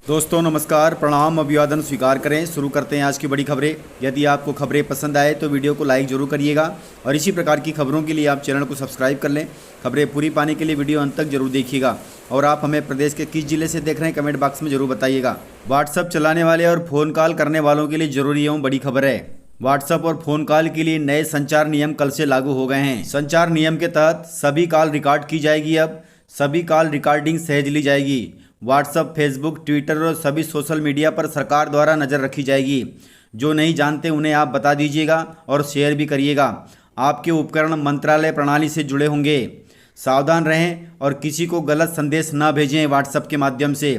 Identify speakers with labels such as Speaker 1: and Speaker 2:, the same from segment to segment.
Speaker 1: दोस्तों नमस्कार, प्रणाम, अभिवादन स्वीकार करें। शुरू करते हैं आज की बड़ी खबरें। यदि आपको खबरें पसंद आए तो वीडियो को लाइक जरूर करिएगा और इसी प्रकार की खबरों के लिए आप चैनल को सब्सक्राइब कर लें। खबरें पूरी पाने के लिए वीडियो अंत तक जरूर देखिएगा। और आप हमें प्रदेश के किस जिले से देख रहे हैं कमेंट बॉक्स में जरूर बताइएगा। व्हाट्सअप चलाने वाले और फ़ोन कॉल करने वालों के लिए जरूरी एवं बड़ी खबर है। व्हाट्सएप और फ़ोन कॉल के लिए नए संचार नियम कल से लागू हो गए हैं। संचार नियम के तहत सभी कॉल रिकॉर्ड की जाएगी। अब सभी कॉल रिकॉर्डिंग सहज ली जाएगी। व्हाट्सएप, फेसबुक, ट्विटर और सभी सोशल मीडिया पर सरकार द्वारा नज़र रखी जाएगी। जो नहीं जानते उन्हें आप बता दीजिएगा और शेयर भी करिएगा। आपके उपकरण मंत्रालय प्रणाली से जुड़े होंगे। सावधान रहें और किसी को गलत संदेश न भेजें। व्हाट्सएप के माध्यम से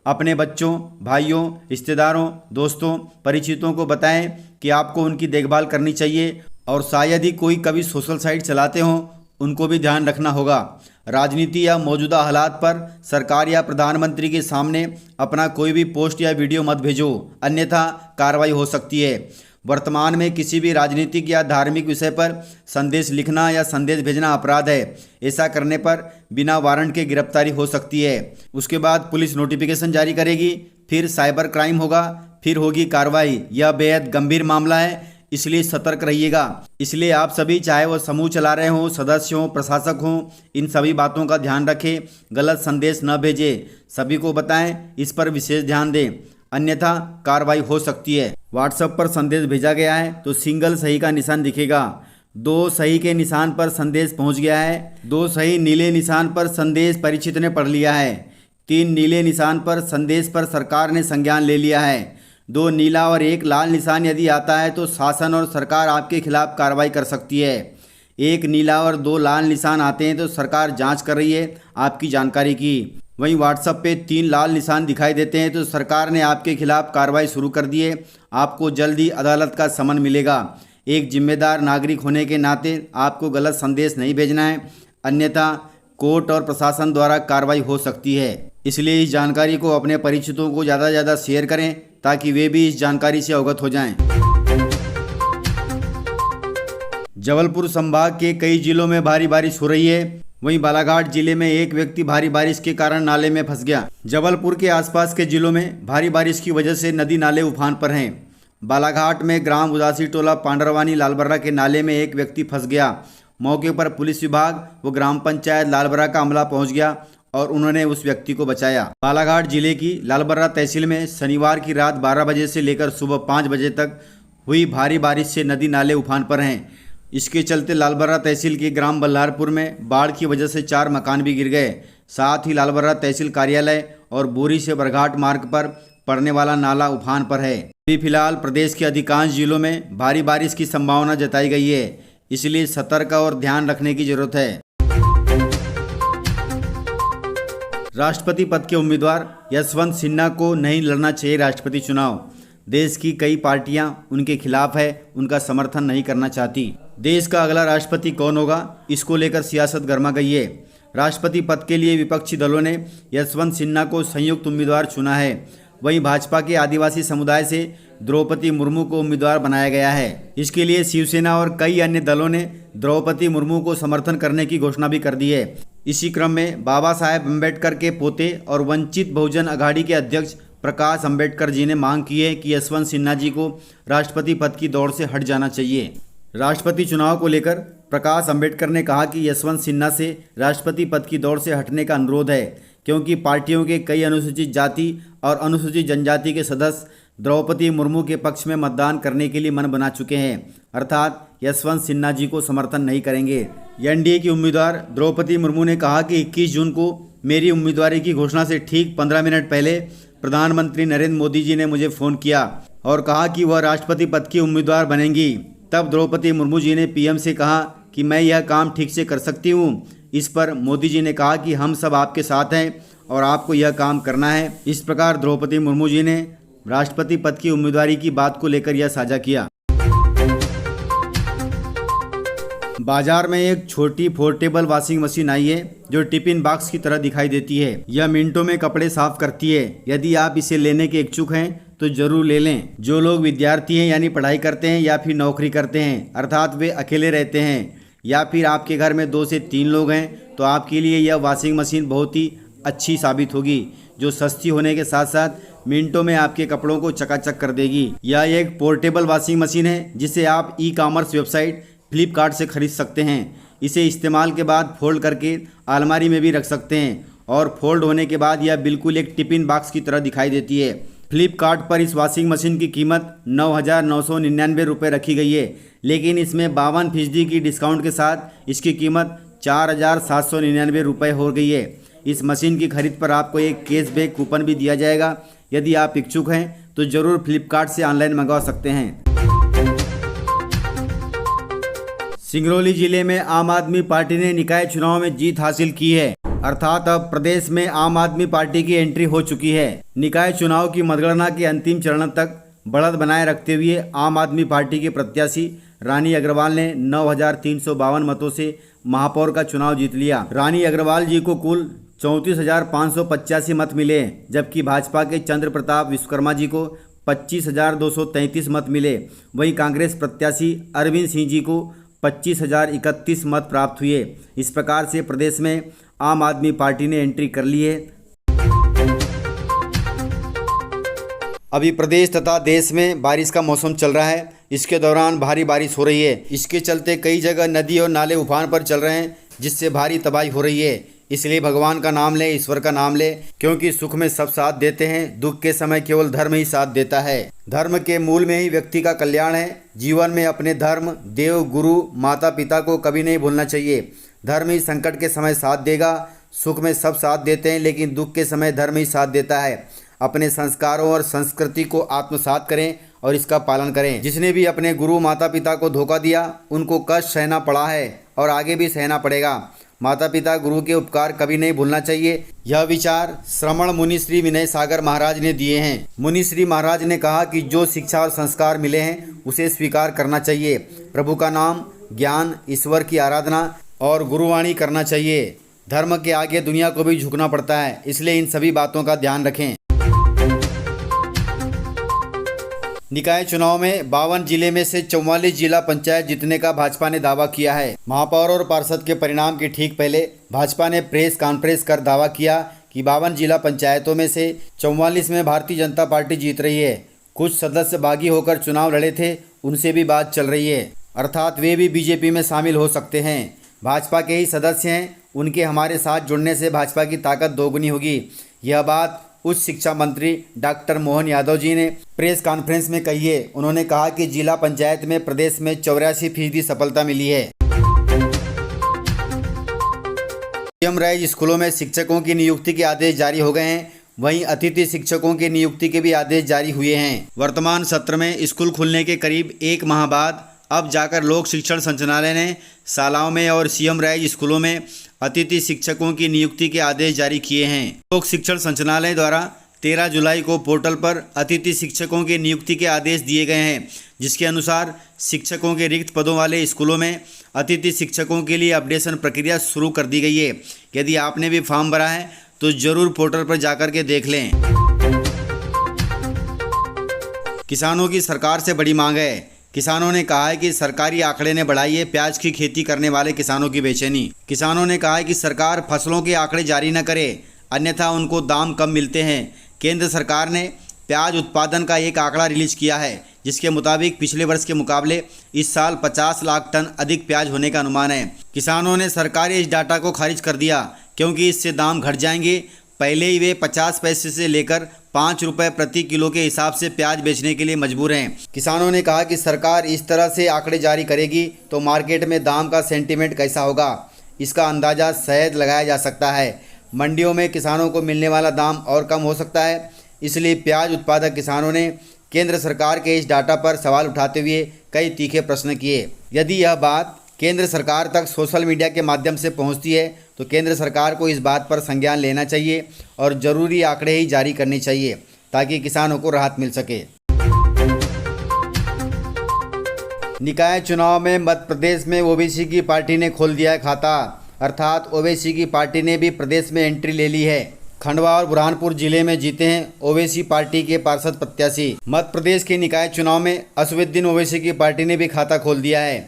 Speaker 1: अपने बच्चों, भाइयों, रिश्तेदारों, दोस्तों, परिचितों को बताएं कि आपको उनकी देखभाल करनी चाहिए और शायद ही कोई कभी सोशल साइट चलाते हों, उनको भी ध्यान रखना होगा। राजनीति या मौजूदा हालात पर सरकार या प्रधानमंत्री के सामने अपना कोई भी पोस्ट या वीडियो मत भेजो, अन्यथा कार्रवाई हो सकती है। वर्तमान में किसी भी राजनीतिक या धार्मिक विषय पर संदेश लिखना या संदेश भेजना अपराध है। ऐसा करने पर बिना वारंट के गिरफ्तारी हो सकती है। उसके बाद पुलिस नोटिफिकेशन जारी करेगी, फिर साइबर क्राइम होगा, फिर होगी कार्रवाई। यह बेहद गंभीर मामला है, इसलिए सतर्क रहिएगा। इसलिए आप सभी, चाहे वो समूह चला रहे हों, सदस्य हों, प्रशासक हों, इन सभी बातों का ध्यान रखें। गलत संदेश न भेजें, सभी को बताएं, इस पर विशेष ध्यान दें, अन्यथा कार्रवाई हो सकती है। व्हाट्सएप पर संदेश भेजा गया है तो सिंगल सही का निशान दिखेगा। 2 सही के निशान पर संदेश पहुंच गया है। 2 सही नीले निशान पर संदेश परिचित ने पढ़ लिया है। 3 नीले निशान पर संदेश पर सरकार ने संज्ञान ले लिया है। 2 नीला और 1 लाल निशान यदि आता है तो शासन और सरकार आपके खिलाफ कार्रवाई कर सकती है। 1 नीला और 2 लाल निशान आते हैं तो सरकार जांच कर रही है आपकी जानकारी की। वहीं व्हाट्सएप पे 3 लाल निशान दिखाई देते हैं तो सरकार ने आपके खिलाफ कार्रवाई शुरू कर दी है। आपको जल्द ही अदालत का समन मिलेगा। एक जिम्मेदार नागरिक होने के नाते आपको गलत संदेश नहीं भेजना है, अन्यथा कोर्ट और प्रशासन द्वारा कार्रवाई हो सकती है। इसलिए इस जानकारी को अपने परिचितों को ज़्यादा से ज़्यादा शेयर करें ताकि वे भी इस जानकारी से अवगत हो जाएं। जबलपुर संभाग के कई जिलों में भारी बारिश हो रही है। वहीं बालाघाट जिले में एक व्यक्ति भारी बारिश के कारण नाले में फंस गया। जबलपुर के आसपास के जिलों में भारी बारिश की वजह से नदी नाले उफान पर हैं। बालाघाट में ग्राम उदासी टोला पांडरवानी लालबर्रा के नाले में एक व्यक्ति फंस गया। मौके पर पुलिस विभाग व ग्राम पंचायत लालबर्रा का अमला पहुंच गया और उन्होंने उस व्यक्ति को बचाया। बालाघाट जिले की लालबर्रा तहसील में शनिवार की रात 12 बजे से लेकर सुबह 5 बजे तक हुई भारी बारिश से नदी नाले उफान पर हैं। इसके चलते लालबर्रा तहसील के ग्राम बल्लारपुर में बाढ़ की वजह से 4 मकान भी गिर गए। साथ ही लालबर्रा तहसील कार्यालय और बोरी से बरघाट मार्ग पर पड़ने वाला नाला उफान पर है। अभी फिलहाल प्रदेश के अधिकांश जिलों में भारी बारिश की संभावना जताई गई है, इसलिए सतर्क और ध्यान रखने की जरूरत है। राष्ट्रपति पद के उम्मीदवार यशवंत सिन्हा को नहीं लड़ना चाहिए राष्ट्रपति चुनाव। देश की कई पार्टियां उनके खिलाफ है, उनका समर्थन नहीं करना चाहती। देश का अगला राष्ट्रपति कौन होगा, इसको लेकर सियासत गर्मा गई है। राष्ट्रपति पद के लिए विपक्षी दलों ने यशवंत सिन्हा को संयुक्त उम्मीदवार चुना है। वहीं भाजपा के आदिवासी समुदाय से द्रौपदी मुर्मू को उम्मीदवार बनाया गया है। इसके लिए शिवसेना और कई अन्य दलों ने द्रौपदी मुर्मू को समर्थन करने की घोषणा भी कर दी है। इसी क्रम में बाबा साहेब अम्बेडकर के पोते और वंचित बहुजन अघाड़ी के अध्यक्ष प्रकाश अम्बेडकर जी ने मांग की है कि यशवंत सिन्हा जी को राष्ट्रपति पद की दौड़ से हट जाना चाहिए। राष्ट्रपति चुनाव को लेकर प्रकाश अम्बेडकर ने कहा कि यशवंत सिन्हा से राष्ट्रपति पद की दौड़ से हटने का अनुरोध है, क्योंकि पार्टियों के कई अनुसूचित जाति और अनुसूचित जनजाति के सदस्य द्रौपदी मुर्मू के पक्ष में मतदान करने के लिए मन बना चुके हैं, अर्थात यशवंत सिन्हा जी को समर्थन नहीं करेंगे। एनडीए की उम्मीदवार द्रौपदी मुर्मू ने कहा कि 21 जून को मेरी उम्मीदवारी की घोषणा से ठीक 15 मिनट पहले प्रधानमंत्री नरेंद्र मोदी जी ने मुझे फ़ोन किया और कहा कि वह राष्ट्रपति पद की उम्मीदवार बनेंगी। तब द्रौपदी मुर्मू जी ने पीएम से कहा कि मैं यह काम ठीक से कर सकती हूँ। इस पर मोदी जी ने कहा कि हम सब आपके साथ हैं और आपको यह काम करना है। इस प्रकार द्रौपदी मुर्मू जी ने राष्ट्रपति पद की उम्मीदवारी की बात को लेकर यह साझा किया। बाजार में एक छोटी पोर्टेबल वॉशिंग मशीन आई है जो टिफिन बॉक्स की तरह दिखाई देती है। यह मिनटों में कपड़े साफ करती है। यदि आप इसे लेने के इच्छुक हैं तो जरूर ले लें। जो लोग विद्यार्थी हैं यानी पढ़ाई करते हैं या फिर नौकरी करते हैं, अर्थात वे अकेले रहते हैं, या फिर आपके घर में 2 से 3 लोग हैं, तो आपके लिए यह वॉशिंग मशीन बहुत ही अच्छी साबित होगी, जो सस्ती होने के साथ साथ मिनटों में आपके कपड़ों को चकाचक कर देगी। यह एक पोर्टेबल वॉशिंग मशीन है जिसे आप ई-कॉमर्स वेबसाइट फ्लिपकार्ट से खरीद सकते हैं। इसे इस्तेमाल के बाद फोल्ड करके अलमारी में भी रख सकते हैं और फोल्ड होने के बाद यह बिल्कुल एक टिफिन बॉक्स की तरह दिखाई देती है। फ्लिपकार्ट पर इस वॉशिंग मशीन की कीमत 9,999 रुपये रखी गई है, लेकिन इसमें 52% की डिस्काउंट के साथ इसकी कीमत 4,799 रुपये हो गई है। इस मशीन की खरीद पर आपको एक कैशबैक कूपन भी दिया जाएगा। यदि आप इच्छुक हैं तो ज़रूर फ्लिपकार्ट से ऑनलाइन मंगवा सकते हैं। सिंगरौली जिले में आम आदमी पार्टी ने निकाय चुनाव में जीत हासिल की है, अर्थात अब प्रदेश में आम आदमी पार्टी की एंट्री हो चुकी है। निकाय चुनाव की मतगणना के अंतिम चरण तक बढ़त बनाए रखते हुए आम आदमी पार्टी के प्रत्याशी रानी अग्रवाल ने 9,352 मतों से महापौर का चुनाव जीत लिया। रानी अग्रवाल जी को कुल 34,585 मत मिले, जबकि भाजपा के चंद्र प्रताप विश्वकर्मा जी को 25,233 मत मिले। वहीं कांग्रेस प्रत्याशी अरविंद सिंह जी को 25,031 मत प्राप्त हुए। इस प्रकार से प्रदेश में आम आदमी पार्टी ने एंट्री कर ली है। अभी प्रदेश तथा देश में बारिश का मौसम चल रहा है। इसके दौरान भारी बारिश हो रही है। इसके चलते कई जगह नदी और नाले उफान पर चल रहे हैं, जिससे भारी तबाही हो रही है। इसलिए भगवान का नाम लें, ईश्वर का नाम लें, क्योंकि सुख में सब साथ देते हैं, दुख के समय केवल धर्म ही साथ देता है। धर्म के मूल में ही व्यक्ति का कल्याण है। जीवन में अपने धर्म, देव, गुरु, माता पिता को कभी नहीं भूलना चाहिए। धर्म ही संकट के समय साथ देगा। सुख में सब साथ देते हैं, लेकिन दुख के समय धर्म ही साथ देता है। अपने संस्कारों और संस्कृति को आत्मसात करें और इसका पालन करें। जिसने भी अपने गुरु माता पिता को धोखा दिया, उनको कष्ट सहना पड़ा है और आगे भी सहना पड़ेगा। माता पिता गुरु के उपकार कभी नहीं भूलना चाहिए। यह विचार श्रमण मुनि श्री विनय सागर महाराज ने दिए हैं। मुनि श्री महाराज ने कहा कि जो शिक्षा और संस्कार मिले हैं उसे स्वीकार करना चाहिए। प्रभु का नाम, ज्ञान, ईश्वर की आराधना और गुरुवाणी करना चाहिए। धर्म के आगे दुनिया को भी झुकना पड़ता है, इसलिए इन सभी बातों का ध्यान रखें। निकाय चुनाव में 52 जिले में से 44 जिला पंचायत जीतने का भाजपा ने दावा किया है। महापौर और पार्षद के परिणाम के ठीक पहले भाजपा ने प्रेस कॉन्फ्रेंस कर दावा किया कि 52 जिला पंचायतों में से 44 में भारतीय जनता पार्टी जीत रही है। कुछ सदस्य बागी होकर चुनाव लड़े थे, उनसे भी बात चल रही है, अर्थात वे भी बीजेपी में शामिल हो सकते हैं। भाजपा के ही सदस्य हैं, उनके हमारे साथ जुड़ने से भाजपा की ताकत दोगुनी होगी। यह बात उच्च शिक्षा मंत्री डॉक्टर मोहन यादव जी ने प्रेस कॉन्फ्रेंस में कही है। उन्होंने कहा कि जिला पंचायत में प्रदेश में 84% सफलता मिली है। मीडियम राइज स्कूलों में शिक्षकों की नियुक्ति के आदेश जारी हो गए हैं। वहीं अतिथि शिक्षकों की नियुक्ति के भी आदेश जारी हुए हैं। वर्तमान सत्र में स्कूल खुलने के करीब 1 माह बाद अब जाकर लोक शिक्षण संचालनालय ने शालाओं में और सीएम राइज स्कूलों में अतिथि शिक्षकों की नियुक्ति के आदेश जारी किए हैं। लोक शिक्षण संचालनालय द्वारा 13 जुलाई को पोर्टल पर अतिथि शिक्षकों की नियुक्ति के आदेश दिए गए हैं, जिसके अनुसार शिक्षकों के रिक्त पदों वाले स्कूलों में अतिथि शिक्षकों के लिए अपडेशन प्रक्रिया शुरू कर दी गई है। यदि आपने भी फॉर्म भरा है तो जरूर पोर्टल पर जाकर के देख लें। किसानों की सरकार से बड़ी मांग है। किसानों ने कहा है कि सरकारी आंकड़े ने बढ़ाई है प्याज की खेती करने वाले किसानों की बेचैनी। किसानों ने कहा है कि सरकार फसलों के आंकड़े जारी न करे, अन्यथा उनको दाम कम मिलते हैं। केंद्र सरकार ने प्याज उत्पादन का एक आंकड़ा रिलीज किया है, जिसके मुताबिक पिछले वर्ष के मुकाबले इस साल 50 लाख टन अधिक प्याज होने का अनुमान है। किसानों ने सरकारी इस डाटा को खारिज कर दिया, क्योंकि इससे दाम घट जाएंगे। पहले ही वे 50 पैसे से लेकर 5 रुपये प्रति किलो के हिसाब से प्याज बेचने के लिए मजबूर हैं। किसानों ने कहा कि सरकार इस तरह से आंकड़े जारी करेगी तो मार्केट में दाम का सेंटीमेंट कैसा होगा, इसका अंदाज़ा शायद लगाया जा सकता है। मंडियों में किसानों को मिलने वाला दाम और कम हो सकता है। इसलिए प्याज उत्पादक किसानों ने केंद्र सरकार के इस डाटा पर सवाल उठाते हुए कई तीखे प्रश्न किए। यदि यह बात केंद्र सरकार तक सोशल मीडिया के माध्यम से पहुंचती है तो केंद्र सरकार को इस बात पर संज्ञान लेना चाहिए और ज़रूरी आंकड़े ही जारी करने चाहिए, ताकि किसानों को राहत मिल सके। निकाय चुनाव में मध्य प्रदेश में ओबीसी की पार्टी ने खोल दिया है खाता, अर्थात ओबीसी की पार्टी ने भी प्रदेश में एंट्री ले ली है। खंडवा और बुरहानपुर जिले में जीते हैं ओवैसी पार्टी के पार्षद प्रत्याशी। मध्य प्रदेश के निकाय चुनाव में असदुद्दीन ओवैसी की पार्टी ने भी खाता खोल दिया है।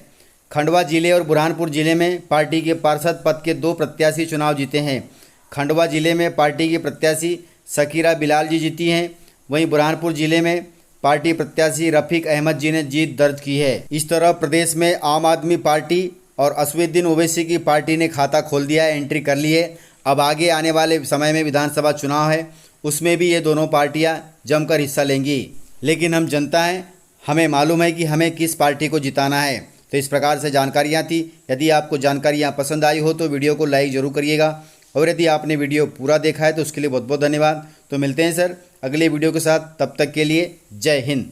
Speaker 1: खंडवा जिले और बुरहानपुर जिले में पार्टी के पार्षद पद के 2 प्रत्याशी चुनाव जीते हैं। खंडवा जिले में पार्टी की प्रत्याशी शकीरा बिलाल जी जीती हैं, वहीं बुरहानपुर जिले में पार्टी प्रत्याशी रफीक अहमद जी ने जीत दर्ज की है। इस तरह प्रदेश में आम आदमी पार्टी और असदुद्दीन ओवैसी की पार्टी ने खाता खोल दिया है, एंट्री कर ली है। अब आगे आने वाले समय में विधानसभा चुनाव है, उसमें भी ये दोनों पार्टियां जमकर हिस्सा लेंगी। लेकिन हम जनता हैं, हमें मालूम है कि हमें किस पार्टी को जिताना है। तो इस प्रकार से जानकारियाँ थी। यदि आपको जानकारियाँ पसंद आई हो तो वीडियो को लाइक ज़रूर करिएगा, और यदि आपने वीडियो पूरा देखा है तो उसके लिए बहुत बहुत धन्यवाद। तो मिलते हैं सर अगले वीडियो के साथ, तब तक के लिए जय हिंद।